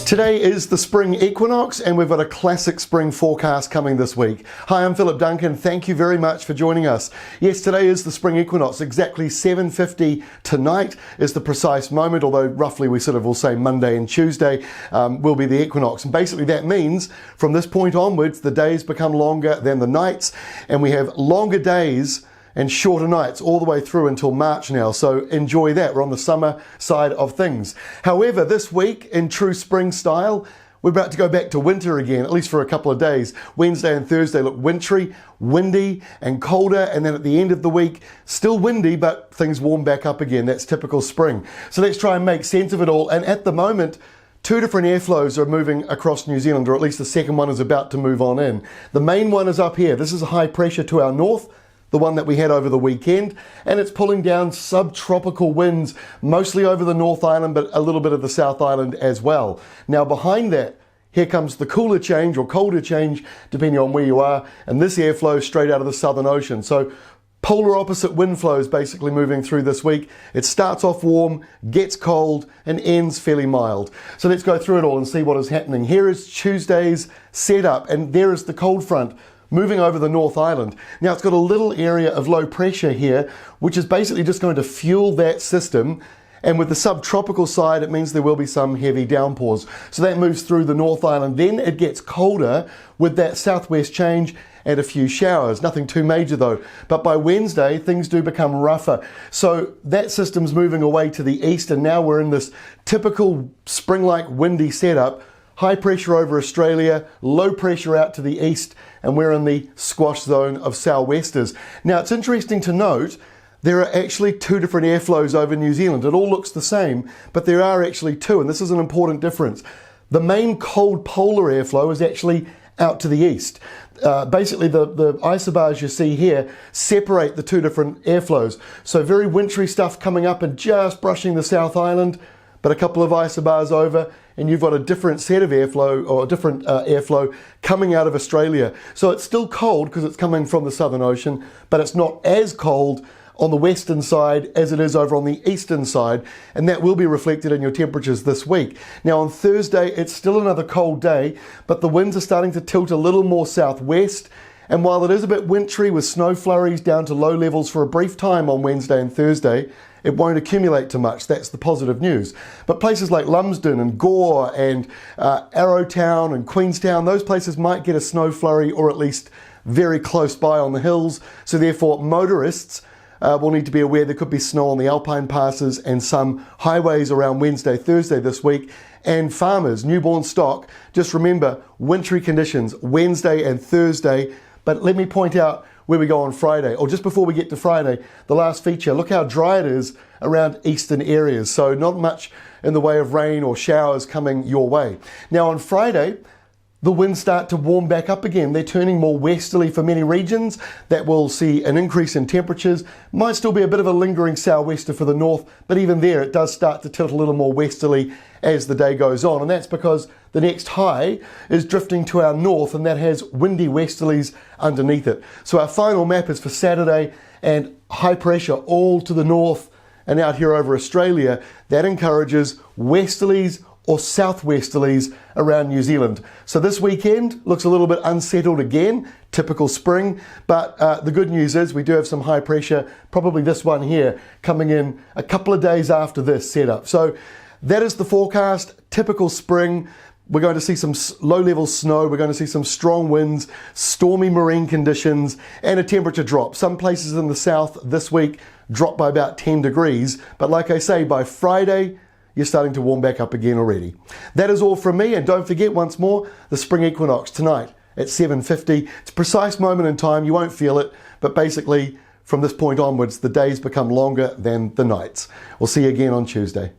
Today is the spring equinox and we've got a classic spring forecast coming this week. Hi, I'm Philip Duncan. Thank you very much for joining us. Yes, today is the spring equinox. Exactly 7:50 tonight is the precise moment, although roughly we sort of will say Monday and Tuesday will be the equinox. And basically that means from this point onwards, the days become longer than the nights and we have longer days and shorter nights all the way through until March now, so enjoy that. We're on the summer side of things. However, this week, in true spring style, we're about to go back to winter again, at least for a couple of days. Wednesday and Thursday look wintry, windy and colder, and then at the end of the week, still windy, but things warm back up again. That's typical spring. So let's try and make sense of it all, and at the moment, two different airflows are moving across New Zealand, or at least the second one is about to move on in. The main one is up here. This is a high pressure to our north, the one that we had over the weekend, and it's pulling down subtropical winds, mostly over the North Island, but a little bit of the South Island as well. Now behind that, here comes the cooler change or colder change, depending on where you are, and this airflow straight out of the Southern Ocean. So polar opposite wind flows basically moving through this week. It starts off warm, gets cold, and ends fairly mild. So let's go through it all and see what is happening. Here is Tuesday's setup, and there is the cold front moving over the North Island. Now it's got a little area of low pressure here, which is basically just going to fuel that system. And with the subtropical side, it means there will be some heavy downpours. So that moves through the North Island. Then it gets colder with that southwest change and a few showers. Nothing too major though. But by Wednesday, things do become rougher. So that system's moving away to the east, and now we're in this typical spring-like windy setup. High pressure over Australia, low pressure out to the east, and we're in the squash zone of sou'westers. Now it's interesting to note there are actually two different airflows over New Zealand. It all looks the same, but there are actually two, and this is an important difference. The main cold polar airflow is actually out to the east. Basically the isobars you see here separate the two different airflows. So very wintry stuff coming up and just brushing the South Island, but a couple of isobars over, and you've got a different set of airflow, or a different airflow coming out of Australia. So it's still cold because it's coming from the Southern Ocean, but it's not as cold on the western side as it is over on the eastern side, and that will be reflected in your temperatures this week. Now on Thursday, it's still another cold day, but the winds are starting to tilt a little more southwest, and while it is a bit wintry with snow flurries down to low levels for a brief time on Wednesday and Thursday, it won't accumulate too much. That's the positive news. But places like Lumsden and Gore and Arrowtown and Queenstown, those places might get a snow flurry, or at least very close by on the hills. So therefore motorists will need to be aware there could be snow on the alpine passes and some highways around Wednesday, Thursday this week. And farmers, newborn stock, just remember wintry conditions Wednesday and Thursday. But let me point out where we go on Friday, or just before we get to Friday, the last feature. Look how dry it is around eastern areas. So not much in the way of rain or showers coming your way. Now on Friday, the winds start to warm back up again. They're turning more westerly for many regions. That will see an increase in temperatures. Might still be a bit of a lingering sou'wester for the north, but even there it does start to tilt a little more westerly as the day goes on. And that's because the next high is drifting to our north, and that has windy westerlies underneath it. So our final map is for Saturday, and high pressure all to the north and out here over Australia. That encourages westerlies or southwesterlies around New Zealand. So this weekend looks a little bit unsettled again, typical spring, but the good news is we do have some high pressure, probably this one here, coming in a couple of days after this setup. So that is the forecast, typical spring. We're going to see some low-level snow, we're going to see some strong winds, stormy marine conditions, and a temperature drop. Some places in the south this week drop by about 10 degrees, but like I say, by Friday, you're starting to warm back up again already. That is all from me, and don't forget once more, the spring equinox tonight at 7:50. It's a precise moment in time, you won't feel it, but basically from this point onwards, the days become longer than the nights. We'll see you again on Tuesday.